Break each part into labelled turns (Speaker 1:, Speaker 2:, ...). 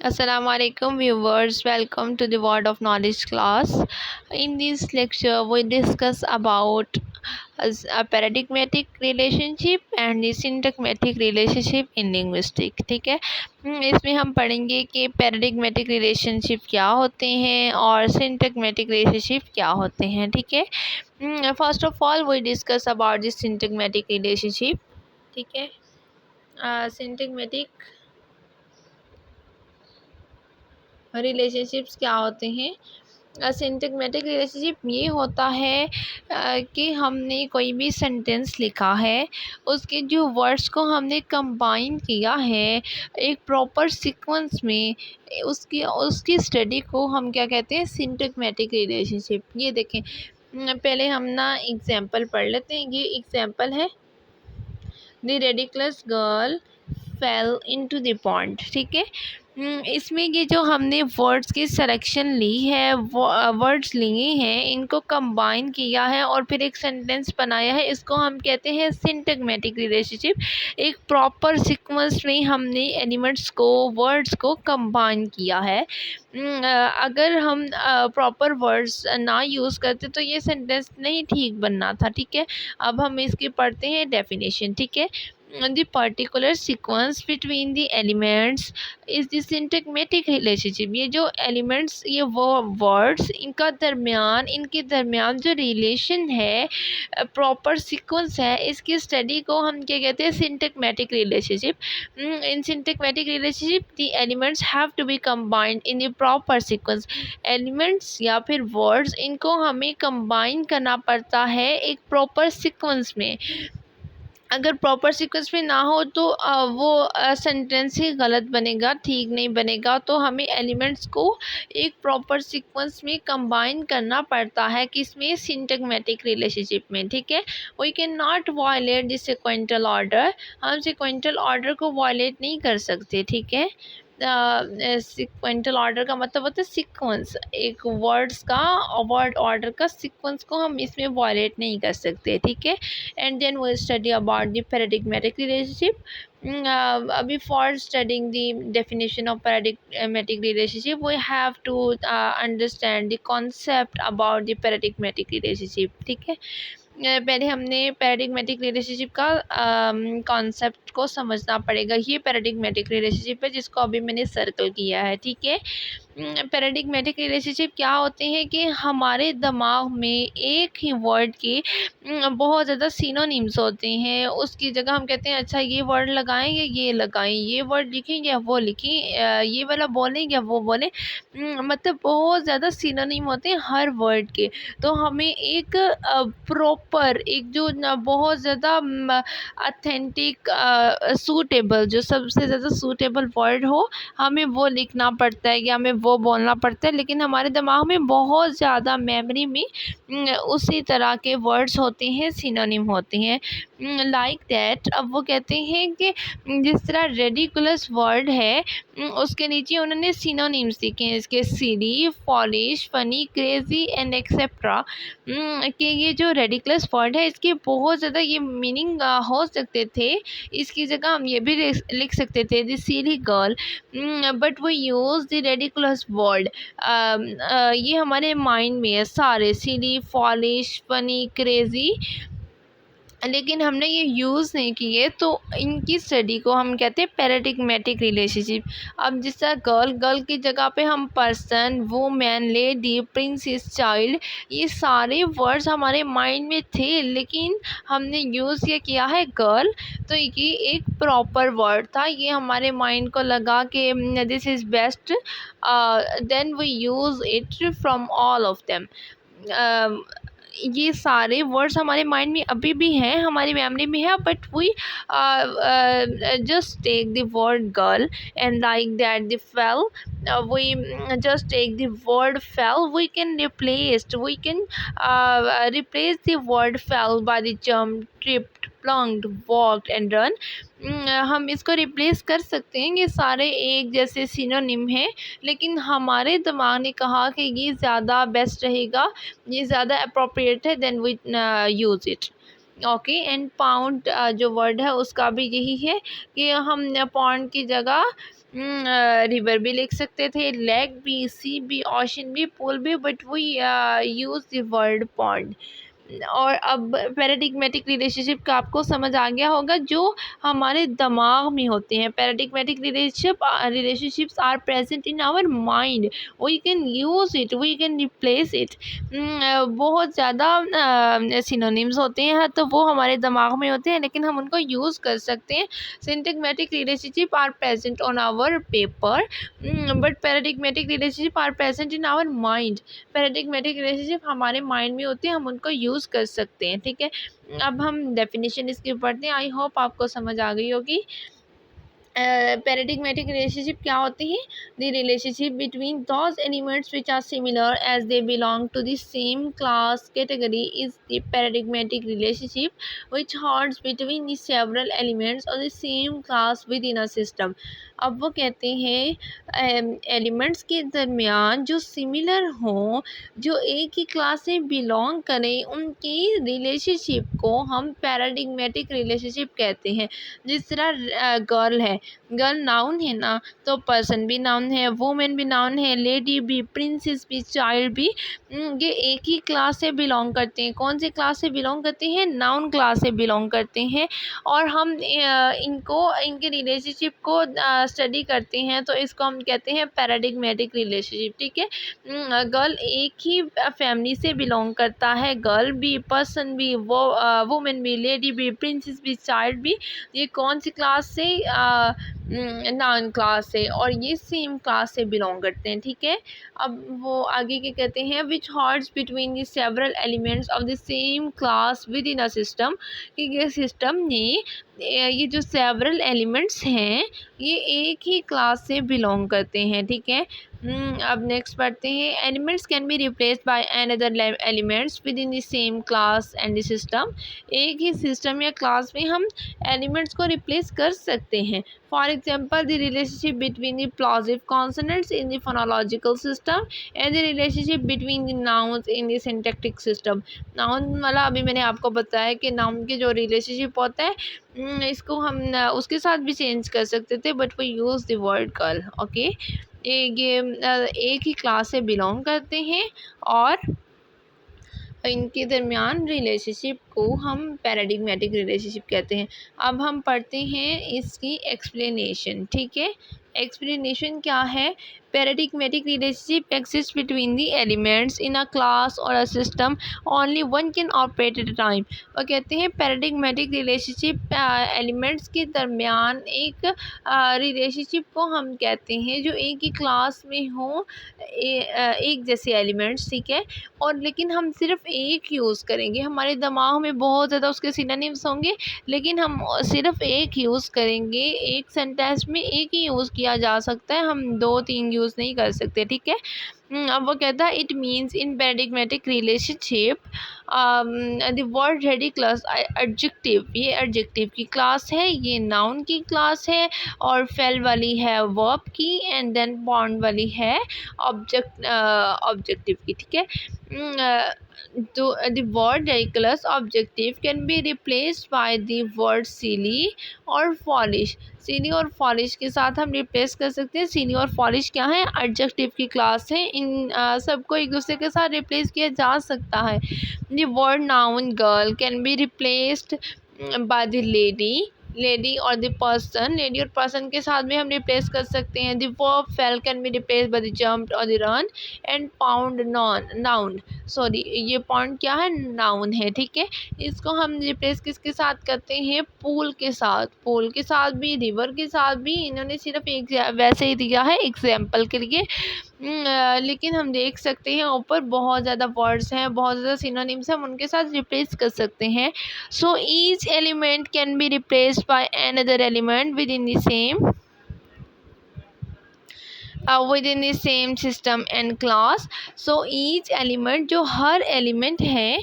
Speaker 1: Assalamu alaikum viewers, welcome to the Word of Knowledge class. In this lecture we discuss about a paradigmatic relationship and the syntagmatic relationship in linguistics. ठीक है, इसमें हम पढ़ेंगे कि पैराडिग्मेटिक relationship क्या होते हैं और सिंटैग्मेटिक रिलेशनशिप क्या होते हैं. ठीक है, first of all we discuss about this syntagmatic relationship. ठीक है, सिंटैग्मेटिक रिलेशनशिप्स क्या होते हैं. सिंटैग्मेटिक रिलेशनशिप ये होता है कि हमने कोई भी सेंटेंस लिखा है, उसके जो वर्ड्स को हमने कंबाइन किया है एक प्रॉपर सीक्वेंस में, उसकी उसकी स्टडी को हम क्या कहते हैं, सिंटैग्मेटिक रिलेशनशिप. ये देखें, पहले हम ना एग्जांपल पढ़ लेते हैं. ये एग्जांपल है, the ridiculous girl fail into the pond. ठीक है, इसमें ये जो हमने वर्ड्स की सिलेक्शन ली है, वर्ड्स लिए हैं, इनको कंबाइन किया है और फिर एक सेंटेंस बनाया है, इसको हम कहते हैं सिंटैग्मेटिक रिलेशनशिप. एक प्रॉपर सीक्वेंस में हमने एलिमेंट्स को, वर्ड्स को कंबाइन किया है. अगर हम प्रॉपर वर्ड्स ना यूज़ करते तो ये सेंटेंस नहीं ठीक बनना था. ठीक है, अब हम इसकी पढ़ते हैं डेफिनेशन. ठीक है, the particular sequence between the elements is the syntagmatic relationship. ये जो elements, ये वो words, इनके दरमियान जो relation है, proper sequence है, इसकी study को हम क्या कहते हैं, syntagmatic relationship. In syntagmatic relationship the elements have to be combined in the proper sequence. elements या फिर words, इनको हमें combine करना पड़ता है एक proper sequence में. अगर प्रॉपर सीक्वेंस में ना हो तो वो सेंटेंस ही गलत बनेगा, ठीक नहीं बनेगा. तो हमें एलिमेंट्स को एक प्रॉपर सीक्वेंस में कंबाइन करना पड़ता है, किसमें, सिंटैग्मेटिक रिलेशनशिप में. ठीक है, we can not violate the sequential order. हम सीक्वेंशियल ऑर्डर को वायलेट नहीं कर सकते. ठीक है, सीक्वेंशियल ऑर्डर का मतलब होता है सीक्वेंस, एक वर्ड्स का वर्ड ऑर्डर का सीक्वेंस को हम इसमें वायलेट नहीं कर सकते. ठीक है, and then we study about the paradigmatic relationship. Before studying the definition of paradigmatic relationship, we have to understand the concept about the paradigmatic relationship. ठीक है, पहले हमने पैराडिग्मेटिक रिलेशनशिप का कॉन्सेप्ट को समझना पड़ेगा. ये पैराडिग्मेटिक रिलेशनशिप है जिसको अभी मैंने सर्कल किया है. ठीक है, पैराडिग्मेटिक रिलेशनशिप क्या होते हैं कि हमारे दिमाग में एक ही वर्ड के बहुत ज़्यादा सिनोनिम्स होते हैं. उसकी जगह हम कहते हैं अच्छा ये वर्ड लगाएं या ये लगाएं, ये वर्ड लिखें या वो लिखें, ये वाला बोलें या वो बोलें. मतलब बहुत ज़्यादा सिनोनिम होते हैं हर वर्ड के. तो हमें एक प्रॉपर, एक जो बहुत ज़्यादा ऑथेंटिक, सूटेबल, जो सबसे ज़्यादा सूटेबल वर्ड हो, हमें वो लिखना पड़ता है या हमें वो बोलना पड़ता है. लेकिन हमारे दिमाग में बहुत ज़्यादा मेमोरी में उसी तरह के वर्ड्स होते हैं, सिनोनिम होते हैं. लाइक दैट, अब वो कहते हैं कि जिस तरह रेडिकुलस वर्ड है, उसके नीचे उन्होंने सिनोनिम्स लिखे हैं इसके, सिली, फॉलिश, फनी, क्रेजी एंड एक्सेट्रा. कि ये जो रेडिकुलस वर्ड है इसके बहुत ज़्यादा ये मीनिंग हो सकते थे. इसकी जगह हम ये भी लिख सकते थे, द सिली गर्ल, बट वो यूज़ द रेडिकुलस वर्ड. ये हमारे माइंड में है सारे, सिली, फॉलिश, फनी, क्रेजी, लेकिन हमने ये यूज़ नहीं किए. तो इनकी स्टडी को हम कहते हैं पैराडिग्मेटिक रिलेशनशिप. अब जिस तरह गर्ल की जगह पे हम person, women, lady, princess, child, ये सारे वर्ड्स हमारे माइंड में थे, लेकिन हमने यूज़ ये किया है गर्ल. तो ये एक प्रॉपर वर्ड था, ये हमारे माइंड को लगा कि this is best, then we use it from all of them. ये सारे वर्ड्स हमारे माइंड में अभी भी हैं, हमारी मेमोरी में है, but we just take the word girl and like that the fell, we just take the word fell, we can replace the word fell by the jump, tripped, plunked, walked and run. हम इसको replace कर सकते हैं. ये सारे एक जैसे synonym हैं, लेकिन हमारे दिमाग ने कहा कि ये ज़्यादा बेस्ट रहेगा, ये ज़्यादा अप्रोप्रिएट है, then we use it. Okay, and pound जो वर्ड है उसका भी यही है कि हम पाउंड की जगह रिवर भी लिख सकते थे, लेक भी, सी भी, ओशन भी, पूल भी, but we use the word pond. और अब पैराडिग्मेटिक रिलेशनशिप का आपको समझ आ गया होगा, जो हमारे दिमाग में होते हैं। Paradigmatic relationships are present in our mind, we can use it, we can replace it. बहुत ज़्यादा सिनोनिम्स होते हैं, तो वो हमारे दिमाग में होते हैं, लेकिन हम उनको यूज़ कर सकते हैं। Syntagmatic relationship are present on our paper, but paradigmatic relationship are present in our mind. Paradigmatic relationship हमारे माइंड में होते हैं, हम उनको यूज़ कर सकते हैं, ठीक है। अब हम डेफिनेशन इसकी पढ़ते हैं। आई होप आपको समझ आ गई होगी। पैराडिग्मेटिक रिलेशनशिप क्या होती है? The relationship between those elements which are similar as they belong to the same class category is the paradigmatic relationship which holds between the several elements of the same class within a system. अब वो कहते हैं elements के दरमियान जो similar हों, जो एक ही क्लास से बिलोंग करें, उनकी रिलेशनशिप को हम पैराडिग्मेटिक रिलेशनशिप कहते हैं। जिस तरह गर्ल है, गर्ल नाउन है ना, तो पर्सन भी नाउन है, वुमेन भी नाउन है, लेडी भी, प्रिंसेस भी, चाइल्ड भी, ये एक ही क्लास से बिलोंग करते हैं। कौन सी क्लास से बिलोंग करते हैं? नाउन क्लास से बिलोंग करते हैं। और हम इनको इनके रिलेशनशिप को स्टडी करते हैं, तो इसको हम कहते हैं पैराडिग्मेटिक रिलेशनशिप, ठीक है। गर्ल एक ही फैमिली से बिलोंग करता है, गर्ल भी, पर्सन भी, वुमेन भी, लेडी भी, प्रिंसेस भी, चाइल्ड भी, ये कौन सी क्लास से? नाउन क्लास से, और ये सेम क्लास से बिलोंग करते हैं, ठीक है। अब वो आगे क्या कहते हैं? Which holds between the several elements of the same class within a system, कि ये सिस्टम ने ये जो सेवरल एलिमेंट्स हैं, ये एक ही क्लास से बिलोंग करते हैं, ठीक है। अब नेक्स्ट पढ़ते हैं। Elements can be replaced by another elements with in the same class and the system. एक ही सिस्टम या क्लास में हम एलिमेंट्स को रिप्लेस कर सकते हैं। For example the relationship between the plosive consonants in the phonological system and the relationship between the nouns in the syntactic system. Noun वाला अभी मैंने आपको बताया कि नाउन के जो रिलेशनशिप होता है, इसको हम उसके साथ भी चेंज कर सकते थे, but we use the word girl, okay. ये एक ही क्लास से बिलोंग करते हैं, और इनके दरमियान रिलेशनशिप को हम पैराडिग्मेटिक रिलेशनशिप कहते हैं। अब हम पढ़ते हैं इसकी एक्सप्लेनेशन, ठीक है। एक्सप्लेनेशन क्या है? Paradigmatic relationship exist between the elements in a class और a system, only one can operate at a time. और कहते हैं पैराडिग्मेटिक रिलेशनशिप एलिमेंट्स के दरमियान एक रिलेशनशिप को हम कहते हैं जो एक ही क्लास में हो, एक जैसे एलिमेंट्स, ठीक है। और लेकिन हम सिर्फ एक यूज़ करेंगे, हमारे दिमाग में बहुत ज़्यादा उसके सिनोनिम्स होंगे, लेकिन हम सिर्फ एक यूज़ करेंगे। एक सेंटेंस में एक ही यूज़ किया जा सकता है, हम 2-3 यूज़ नहीं कर सकते, ठीक है। अब वो कहता है it means in paradigmatic relationship the word ridiculous adjective, ये एडजेक्टिव की क्लास है, ये नाउन की क्लास है, और फेल वाली है वर्ब की, एंड देन बॉन्ड वाली है ऑब्जेक्टिव की, ठीक है। तो the word ridiculous objective can be replaced by the word silly और foolish। silly और foolish के साथ हम रिप्लेस कर सकते हैं। silly और foolish क्या है? एडजेक्टिव की क्लास है। इन सबको एक दूसरे के साथ रिप्लेस किया जा सकता है। the word noun girl can be replaced by the lady, lady और द पर्सन, लेडी और पर्सन के साथ भी हम रिप्लेस कर सकते हैं। The verb fail can be replace by the jump और the run, and pound noun, sorry ये पाउंड क्या है? नाउन है, ठीक है। इसको हम रिप्लेस किसके साथ करते हैं? पूल के साथ, पूल के साथ भी, रिवर के साथ भी। इन्होंने सिर्फ एक वैसे ही दिया है एग्जाम्पल के लिए, लेकिन हम देख सकते हैं ऊपर बहुत ज़्यादा वर्ड्स हैं, बहुत ज़्यादा सिनोनिम्स हैं, हम उनके साथ रिप्लेस कर सकते हैं। So each element can be replaced by another element with in the same within the same system and class। so each element, जो हर एलिमेंट है,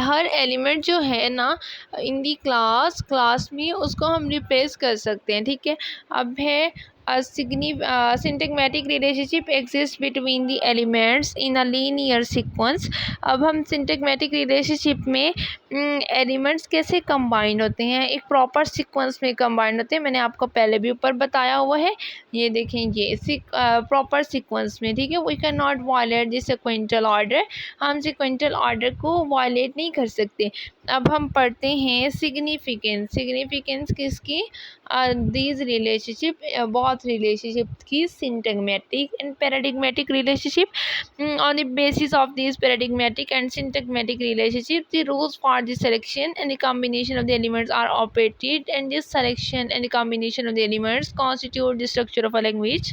Speaker 1: हर एलिमेंट जो है ना इन दी क्लास में, उसको हम रिप्लेस कर सकते हैं, ठीक है। अब है A syntagmatic relationship exists between the elements in a linear sequence. अब हम syntagmatic relationship में एलिमेंट्स कैसे कंबाइन होते हैं, एक प्रॉपर सीक्वेंस में कंबाइन होते हैं। मैंने आपको पहले भी ऊपर बताया हुआ है, ये देखें, ये प्रॉपर सीक्वेंस में, ठीक है। We can not violate the sequential order, हम सिक्वेंशियल ऑर्डर को वायलेट नहीं कर सकते। अब हम पढ़ते हैं सिग्निफिकेंस। सिग्निफिकेंस किसकी? दीज रिलेशनशिप, बहुत रिलेशनशिप की, syntagmatic and paradigmatic relationship. On the basis of these paradigmatic and syntagmatic relationships, the rules for the selection and the combination of the elements are operated, and this selection and the combination of the elements constitute the structure of a language.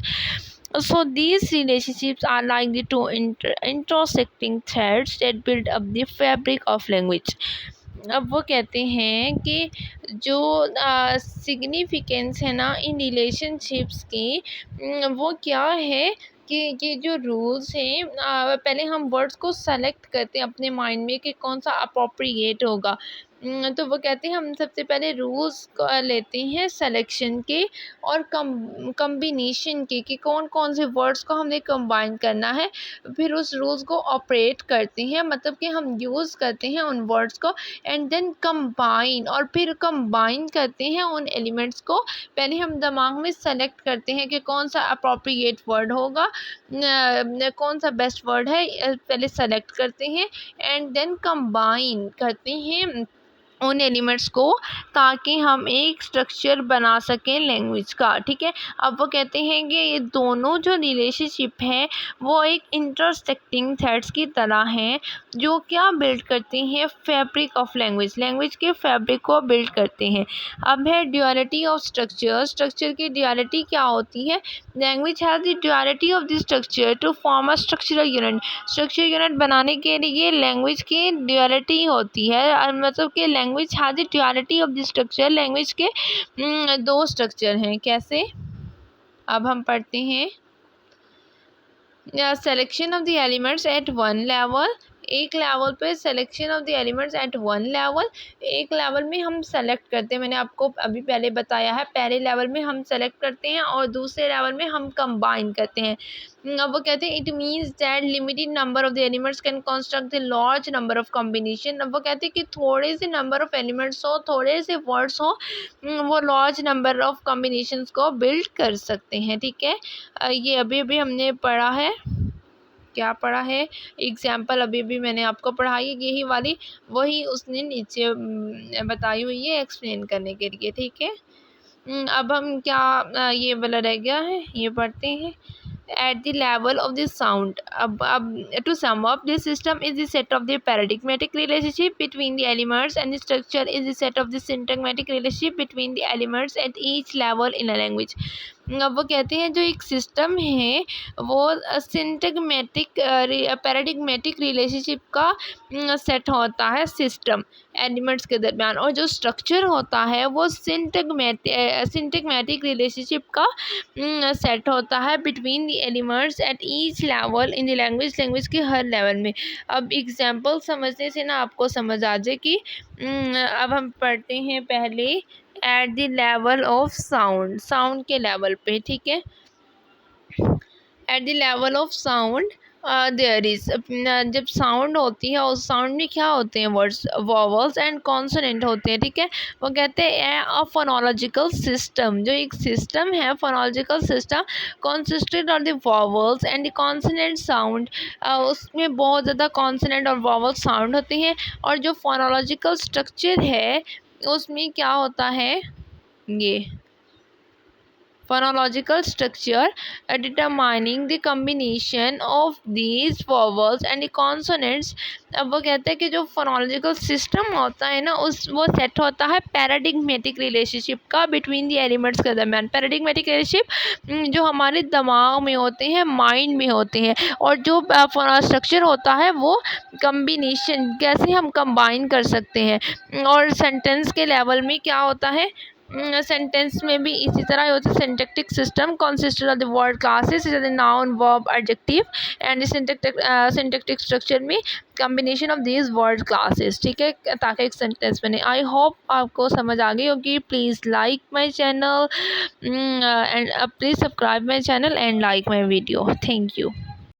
Speaker 1: So these relationships are like the two intersecting threads that build up the fabric of language. अब वो कहते हैं कि जो significance है ना in relationships की, वो क्या है कि ये जो रूल्स हैं, पहले हम वर्ड्स को सेलेक्ट करते हैं अपने माइंड में कि कौन सा अप्रोप्रिएट होगा। तो वो कहते हैं हम सबसे पहले रूल्स लेते हैं सिलेक्शन के और कम्बिनेशन के, कि कौन कौन से वर्ड्स को हमने कंबाइन करना है, फिर उस रूल्स को ऑपरेट करते हैं, मतलब कि हम यूज़ करते हैं उन वर्ड्स को, एंड देन कंबाइन, और फिर कंबाइन करते हैं उन एलिमेंट्स को। पहले हम दिमाग में सेलेक्ट करते हैं कि कौन सा अप्रोप्रिएट वर्ड होगा, कौन सा बेस्ट वर्ड है, पहले सेलेक्ट करते हैं, एंड देन कंबाइन करते हैं उन एलिमेंट्स को, ताकि हम एक स्ट्रक्चर बना सकें लैंग्वेज का, ठीक है। अब वो कहते हैं कि ये दोनों जो रिलेशनशिप हैं वो एक इंटरसेक्टिंग थ्रेड्स की तरह हैं, जो क्या बिल्ड करते हैं, फैब्रिक ऑफ लैंग्वेज, लैंग्वेज के फैब्रिक को बिल्ड करते हैं। अब है ड्यूअलिटी ऑफ स्ट्रक्चर। स्ट्रक्चर की ड्यूअलिटी क्या होती है? Language has the duality of the structure to form a structural unit. Structure unit बनाने के लिए लैंग्वेज की ड्यूअलिटी होती है, मतलब कि language has the duality of the structure, language के दो स्ट्रक्चर हैं। कैसे? अब हम पढ़ते हैं selection of the elements at one level. एक लेवल पे selection of the elements at one level, एक लेवल में हम सेलेक्ट करते हैं, मैंने आपको अभी पहले बताया है, पहले लेवल में हम सेलेक्ट करते हैं और दूसरे लेवल में हम कंबाइन करते हैं। अब वो कहते हैं it means that limited number of the elements can construct the large number of combination. अब वो कहते हैं कि थोड़े से नंबर ऑफ एलिमेंट्स हो, थोड़े से वर्ड्स हो, वो लार्ज नंबर ऑफ कॉम्बिनेशंस को बिल्ड कर सकते हैं, ठीक है। ये अभी अभी हमने पढ़ा है, क्या पढ़ा है, एग्जाम्पल अभी भी मैंने आपको पढ़ाई है, यही वाली, वही उसने नीचे बताई हुई है एक्सप्लेन करने के लिए, ठीक है। अब हम क्या ये वाला रह गया है, ये पढ़ते हैं at the level of the sound. अब to sum up, this system is the set of the paradigmatic relationship between the elements, and the structure is the set of the syntagmatic relationship between the elements at each level in a language. अब वो कहते हैं जो एक system है वो सिंटगमेटिक पैराडिग्मेटिक relationship का set होता है सिस्टम एलिमेंट्स के दरमियान, और जो स्ट्रक्चर होता है वो सिंटगमेटिक रिलेशनशिप का सेट होता है between the elements at each level in the language, language के हर लेवल में। अब एग्जाम्पल समझने से ना आपको समझ आ जाए कि अब हम पढ़ते हैं पहले at the level of sound, sound के लेवल पे, ठीक है। At the level of sound there is, जब साउंड होती है उस साउंड में क्या होते हैं, वर्ड्स, वॉवल्स एंड कॉन्सोनेंट होते हैं, ठीक है। वो कहते हैं अ फोनोलॉजिकल सिस्टम, जो एक सिस्टम है phonological system कॉन्सिस्टेड of the vowels and the consonant sound, उसमें बहुत ज़्यादा कॉन्सोनेंट और वॉवल साउंड होते हैं, और जो फोनोलॉजिकल स्ट्रक्चर है उसमें क्या होता है, ये phonological structure determining the combination of these vowels and the consonants। अब वो कहते हैं कि जो फोनोलॉजिकल सिस्टम होता है ना वो सेट होता है पैराडिग्मेटिक रिलेशनशिप का बिटवीन द एलिमेंट्स के दरमियान। पैराडिग्मेटिक रिलेशनशिप जो हमारे दिमाग में होते हैं, माइंड में होते हैं, और जो स्ट्रक्चर होता है वो कम्बिनेशन, कैसे हम कंबाइन कर सकते हैं। और सेंटेंस के लेवल में क्या होता है, सेंटेंस में भी इसी तरह होता है। Syntactic system consisted of the word classes is the noun verb adjective and syntactic structure में combination of these word classes, ठीक है, ताकि एक सेंटेंस बने। आई होप आपको समझ आ गई होगी। Please like my channel and please subscribe my channel and like my video. Thank you.